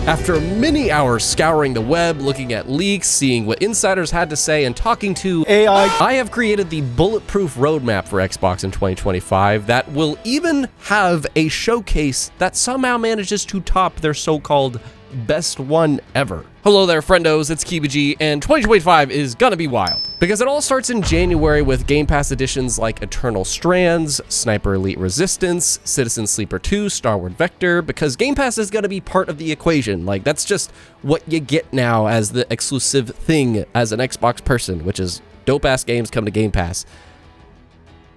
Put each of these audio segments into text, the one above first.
After many hours scouring the web, looking at leaks, seeing what insiders had to say, and talking to AI, I have created the bulletproof roadmap for Xbox in 2025 that will even have a showcase that somehow manages to top their so-called best one ever. Hello there, friendos, it's KibaG, and 2025 is gonna be wild. Because it all starts in January with Game Pass editions like Eternal Strands, Sniper Elite Resistance, Citizen Sleeper 2, Starward Vector, because Game Pass is gonna be part of the equation. Like, that's just what you get now as the exclusive thing as an Xbox person, which is dope-ass games come to Game Pass.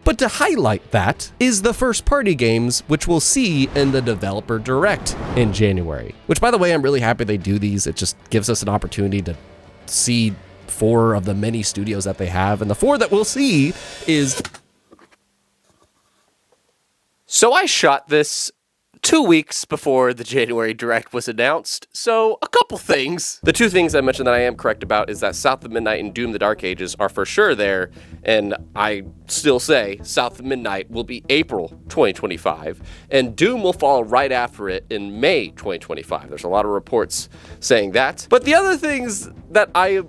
But to highlight that is the first-party games, which we'll see in the Developer Direct in January. Which, by the way, I'm really happy they do these. It just gives us an opportunity to see 4 of the many studios that they have. And the 4 that we'll see is... So I shot this 2 weeks before the January Direct was announced, so a couple things. The 2 things I mentioned that I am correct about is that South of Midnight and Doom: The Dark Ages are for sure there, and I still say South of Midnight will be April 2025, and Doom will follow right after it in May 2025. There's a lot of reports saying that. But the other things that I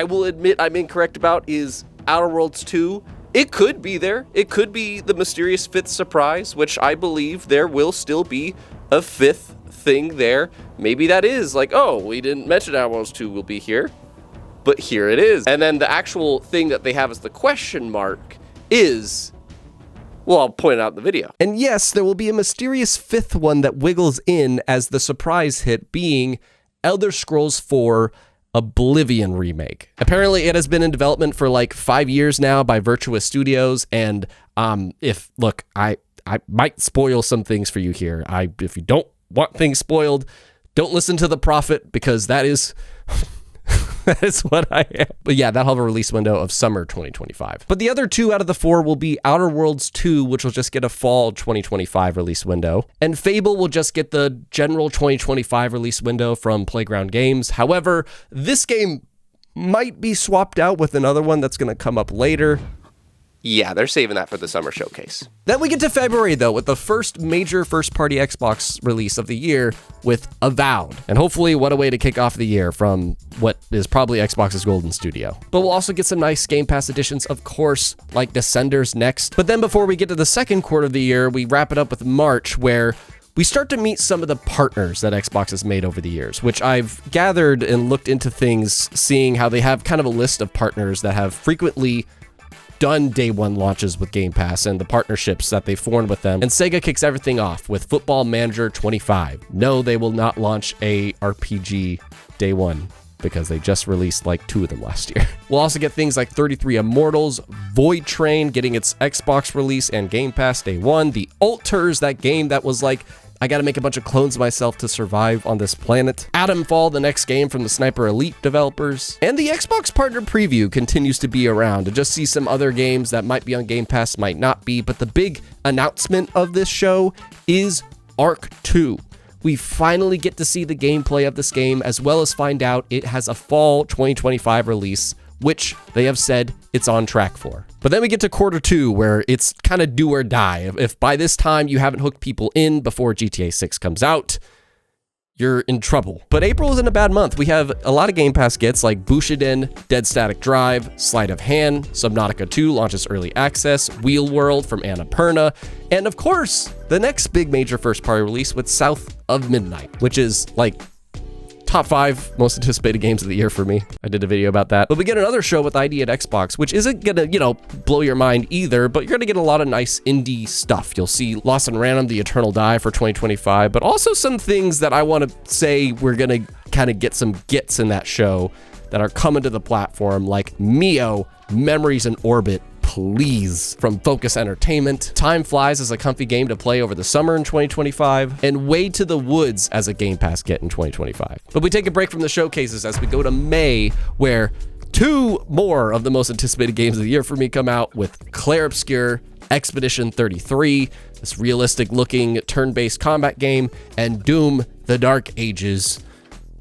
will admit I'm incorrect about is Outer Worlds 2. It could be there. It could be the mysterious 5th surprise, which I believe there will still be a 5th thing there. Maybe that is like, oh, we didn't mention Outer Worlds 2 will be here, but here it is. And then the actual thing that they have as the question mark is, well, I'll point it out in the video. And yes, there will be a mysterious 5th one that wiggles in as the surprise hit, being Elder Scrolls 4 Oblivion remake. Apparently it has been in development for like 5 years now by Virtua Studios, and look, I might spoil some things for you here. If you don't want things spoiled, don't listen to the Prophet, because that is that is what I am. But yeah, that'll have a release window of summer 2025. But the other 2 out of the 4 will be Outer Worlds 2, which will just get a fall 2025 release window, and Fable will just get the general 2025 release window from Playground Games. However, this game might be swapped out with another one that's going to come up later. Yeah, they're saving that for the summer showcase. Then we get to February, though, with the first major first-party Xbox release of the year with Avowed. And hopefully, what a way to kick off the year from what is probably Xbox's golden studio. But we'll also get some nice Game Pass editions, of course, like Descenders next. But then before we get to the second quarter of the year, we wrap it up with March, where we start to meet some of the partners that Xbox has made over the years, which I've gathered and looked into things, seeing how they have kind of a list of partners that have frequently done day one launches with Game Pass and the partnerships that they formed with them. And Sega kicks everything off with Football Manager 25. No, they will not launch a RPG day one, because they just released like 2 of them last year. We'll also get things like 33 Immortals, Void Train getting its Xbox release and Game Pass day one, The Alters, that game that was like, I gotta make a bunch of clones of myself to survive on this planet. Atomfall, the next game from the Sniper Elite developers. And the Xbox Partner Preview continues to be around to just see some other games that might be on Game Pass, might not be. But the big announcement of this show is Ark 2. We finally get to see the gameplay of this game, as well as find out it has a fall 2025 release, which they have said it's on track for. But then we get to quarter 2, where it's kind of do or die. If by this time you haven't hooked people in before GTA 6 comes out, you're in trouble. But April isn't a bad month. We have a lot of Game Pass gets like Bushiden, Dead Static Drive, Sleight of Hand, Subnautica 2 launches early access, Wheel World from Annapurna, and of course, the next big major first-party release with South of Midnight, which is like top 5 most anticipated games of the year for me. I did a video about that. But we get another show with ID at Xbox, which isn't gonna, blow your mind either, but you're gonna get a lot of nice indie stuff. You'll see Lost and Random, The Eternal Die for 2025, but also some things that I want to say we're gonna kind of get some gets in that show that are coming to the platform, like Mio, Memories in Orbit, please, from Focus Entertainment. Time Flies as a comfy game to play over the summer in 2025, and Way to the Woods as a Game Pass get in 2025. But we take a break from the showcases as we go to May, where 2 more of the most anticipated games of the year for me come out, with Clair Obscur, Expedition 33, this realistic looking turn-based combat game, and Doom: The Dark Ages.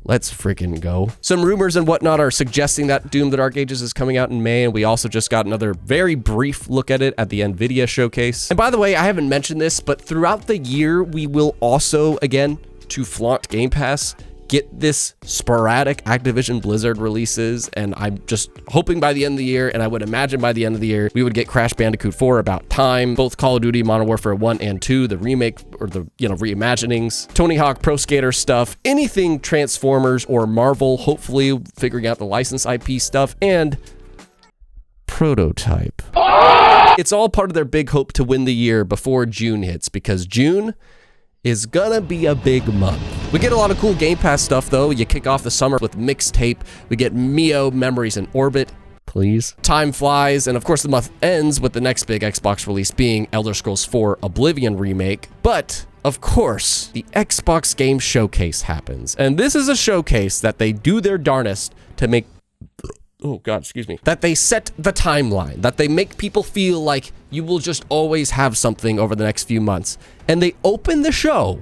Let's freaking go. Some rumors and whatnot are suggesting that Doom: The Dark Ages is coming out in May, and we also just got another very brief look at it at the NVIDIA showcase. And by the way, I haven't mentioned this, but throughout the year, we will also, again, to flaunt Game Pass, get this sporadic Activision Blizzard releases, and I'm just hoping by the end of the year, and I would imagine by the end of the year, we would get Crash Bandicoot 4 about time, both Call of Duty Modern Warfare 1 and 2, the remake or the, reimaginings, Tony Hawk Pro Skater stuff, anything Transformers or Marvel, hopefully figuring out the license IP stuff, and Prototype. It's all part of their big hope to win the year before June hits, because June is gonna be a big month. We get a lot of cool Game Pass stuff though. You kick off the summer with Mixtape. We get Mio, Memories in Orbit. Please. Time flies, and of course the month ends with the next big Xbox release being Elder Scrolls 4 Oblivion Remake. But, of course, the Xbox Game Showcase happens. And this is a showcase that they do their darnest to make... Oh God, excuse me. That they set the timeline, that they make people feel like you will just always have something over the next few months. And they open the show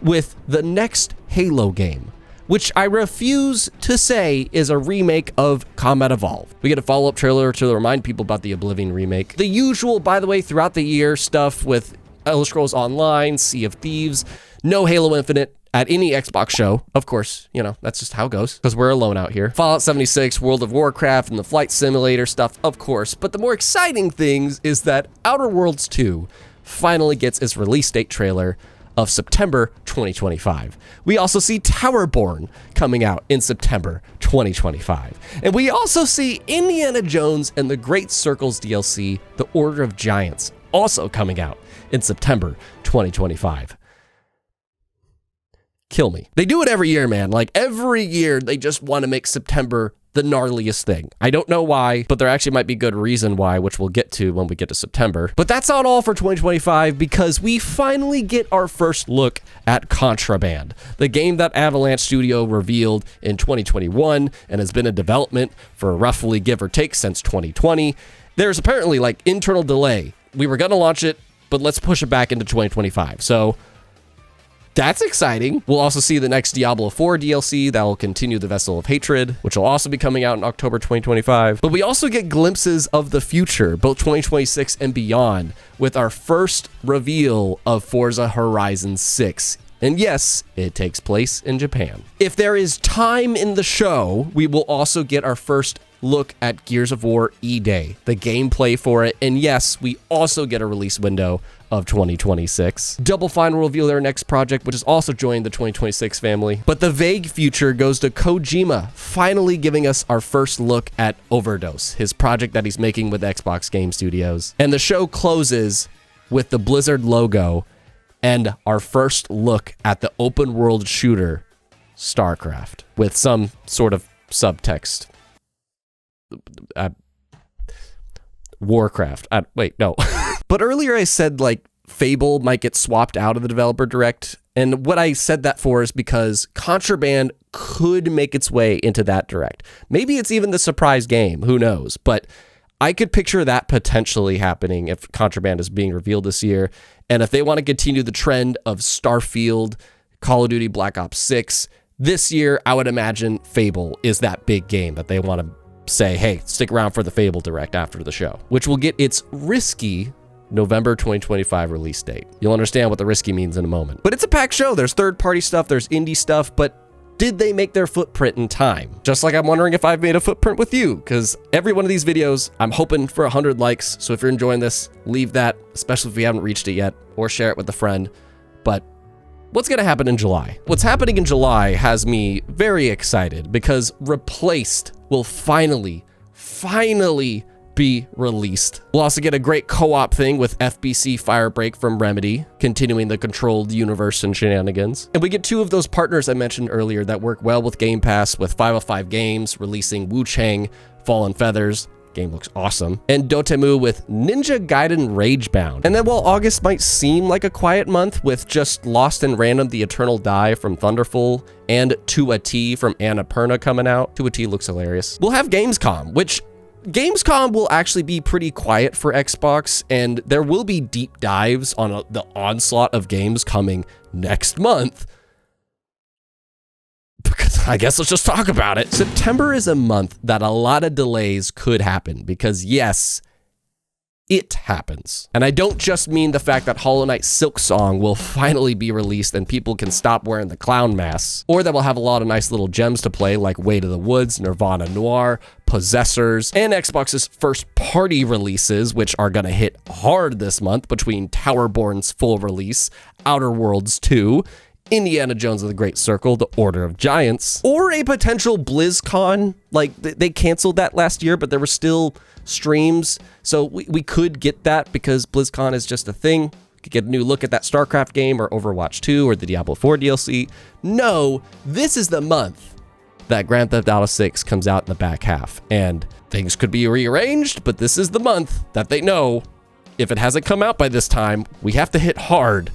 with the next Halo game, which I refuse to say is a remake of Combat Evolved. We get a follow-up trailer to remind people about the Oblivion remake. The usual, by the way, throughout the year stuff with Elder Scrolls Online, Sea of Thieves, no Halo Infinite at any Xbox show. Of course, that's just how it goes, because we're alone out here. Fallout 76, World of Warcraft, and the Flight Simulator stuff, of course. But the more exciting things is that Outer Worlds 2 finally gets its release date trailer of September 2025. We also see Towerborn coming out in September 2025. And we also see Indiana Jones and the Great Circles DLC, The Order of Giants, also coming out in September 2025. Kill me. They do it every year, man. Like every year, they just want to make September the gnarliest thing. I don't know why, but there actually might be good reason why, which we'll get to when we get to September. But that's not all for 2025, because we finally get our first look at Contraband, the game that Avalanche Studio revealed in 2021 and has been in development for roughly, give or take, since 2020. There's apparently like internal delay. We were going to launch it, but let's push it back into 2025. So that's exciting. We'll also see the next Diablo 4 DLC that will continue the Vessel of Hatred, which will also be coming out in October 2025. But we also get glimpses of the future, both 2026 and beyond, with our first reveal of Forza Horizon 6. And yes, it takes place in Japan. If there is time in the show, we will also get our first look at Gears of War E-Day, the gameplay for it. And yes, we also get a release window of 2026. Double Fine will reveal their next project, which is also joined the 2026 family. But the vague future goes to Kojima, finally giving us our first look at Overdose, his project that he's making with Xbox Game Studios. And the show closes with the Blizzard logo and our first look at the open world shooter, StarCraft, with some sort of subtext. Warcraft. Wait, no. But earlier I said like Fable might get swapped out of the developer direct. And what I said that for is because Contraband could make its way into that direct. Maybe it's even the surprise game. Who knows? But I could picture that potentially happening if Contraband is being revealed this year. And if they want to continue the trend of Starfield, Call of Duty Black Ops 6, this year I would imagine Fable is that big game that they want to say, hey, stick around for the Fable Direct after the show, which will get its risky November 2025 release date. You'll understand what the risky means in a moment. But it's a packed show. There's third-party stuff, there's indie stuff, but did they make their footprint in time? Just like I'm wondering if I've made a footprint with you, because every one of these videos, I'm hoping for 100 likes. So if you're enjoying this, leave that, especially if you haven't reached it yet, or share it with a friend. But what's going to happen in July? What's happening in July has me very excited, because Replaced will finally be released. We'll also get a great co-op thing with FBC Firebreak from Remedy, continuing the controlled universe and shenanigans. And we get two of those partners I mentioned earlier that work well with Game Pass, with 505 Games releasing Wu Chang, Fallen Feathers. Game looks awesome. And Dotemu with Ninja Gaiden Ragebound. And then while August might seem like a quiet month with just Lost in Random The Eternal Die from Thunderful and To a T from Annapurna coming out. To a T looks hilarious. We'll have Gamescom, which Gamescom will actually be pretty quiet for Xbox, and there will be deep dives on the onslaught of games coming next month. Because I guess let's just talk about it. September is a month that a lot of delays could happen because yes, it happens. And I don't just mean the fact that Hollow Knight Silksong will finally be released and people can stop wearing the clown masks, or that we'll have a lot of nice little gems to play like Way to the Woods, Nirvana Noir, Possessors, and Xbox's first party releases, which are gonna hit hard this month between Towerborn's full release, Outer Worlds 2, Indiana Jones and the Great Circle, The Order of Giants, or a potential BlizzCon. Like, they canceled that last year, but there were still streams, so we could get that because BlizzCon is just a thing. We could get a new look at that StarCraft game or Overwatch 2 or the Diablo 4 DLC. No, this is the month that Grand Theft Auto 6 comes out in the back half, and things could be rearranged, but this is the month that they know if it hasn't come out by this time, we have to hit hard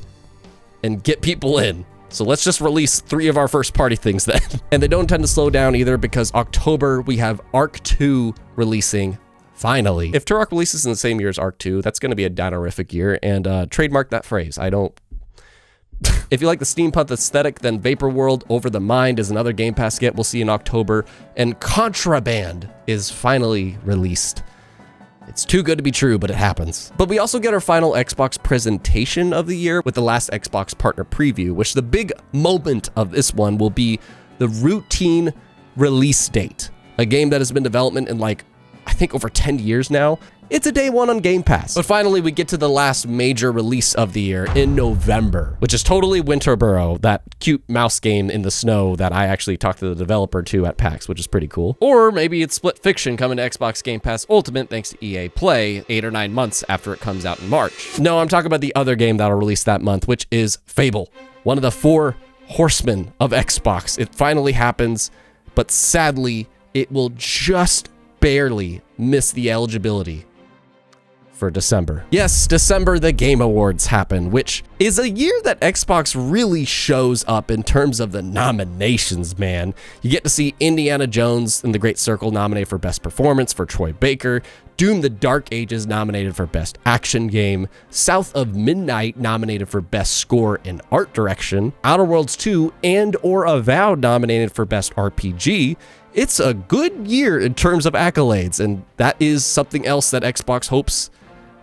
and get people in. So let's just release 3 of our first party things then. And they don't tend to slow down either because October we have Arc 2 releasing finally. If Turok releases in the same year as Arc 2, that's going to be a dinerific year, and trademark that phrase. I don't... If you like the steampunk aesthetic, then Vapor World Over the Mind is another Game Pass get we'll see in October, and Contraband is finally released. It's too good to be true, but it happens. But we also get our final Xbox presentation of the year with the last Xbox partner preview, which the big moment of this one will be the routine release date. A game that has been in development in like, I think over 10 years now. It's a day one on Game Pass. But finally, we get to the last major release of the year in November, which is totally Winterboro, that cute mouse game in the snow that I actually talked to the developer to at PAX, which is pretty cool. Or maybe it's Split Fiction coming to Xbox Game Pass Ultimate thanks to EA Play 8 or 9 months after it comes out in March. No, I'm talking about the other game that'll release that month, which is Fable, one of the 4 horsemen of Xbox. It finally happens, but sadly, it will just barely miss the eligibility for December. Yes, December, the Game Awards happen, which is a year that Xbox really shows up in terms of the nominations, man. You get to see Indiana Jones and the Great Circle nominated for Best Performance for Troy Baker, Doom the Dark Ages nominated for Best Action Game, South of Midnight nominated for Best Score and Art Direction, Outer Worlds 2 and or Avowed nominated for Best RPG. It's a good year in terms of accolades, and that is something else that Xbox hopes.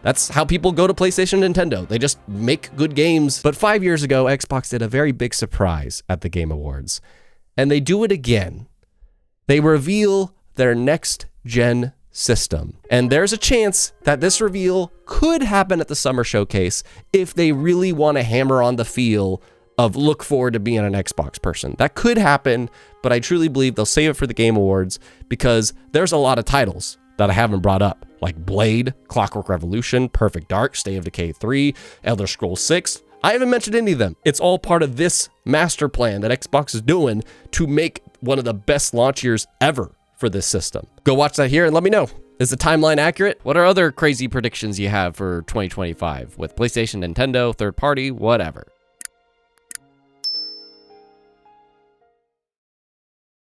That's how people go to PlayStation and Nintendo. They just make good games. But 5 years ago, Xbox did a very big surprise at the Game Awards, and they do it again. They reveal their next-gen system. And there's a chance that this reveal could happen at the Summer Showcase if they really want to hammer on the feel of look forward to being an Xbox person. That could happen, but I truly believe they'll save it for the Game Awards because there's a lot of titles that I haven't brought up, like Blade, Clockwork Revolution, Perfect Dark, State of Decay 3, Elder Scrolls 6. I haven't mentioned any of them. It's all part of this master plan that Xbox is doing to make one of the best launch years ever for this system. Go watch that here and let me know. Is the timeline accurate? What are other crazy predictions you have for 2025 with PlayStation, Nintendo, third party, whatever?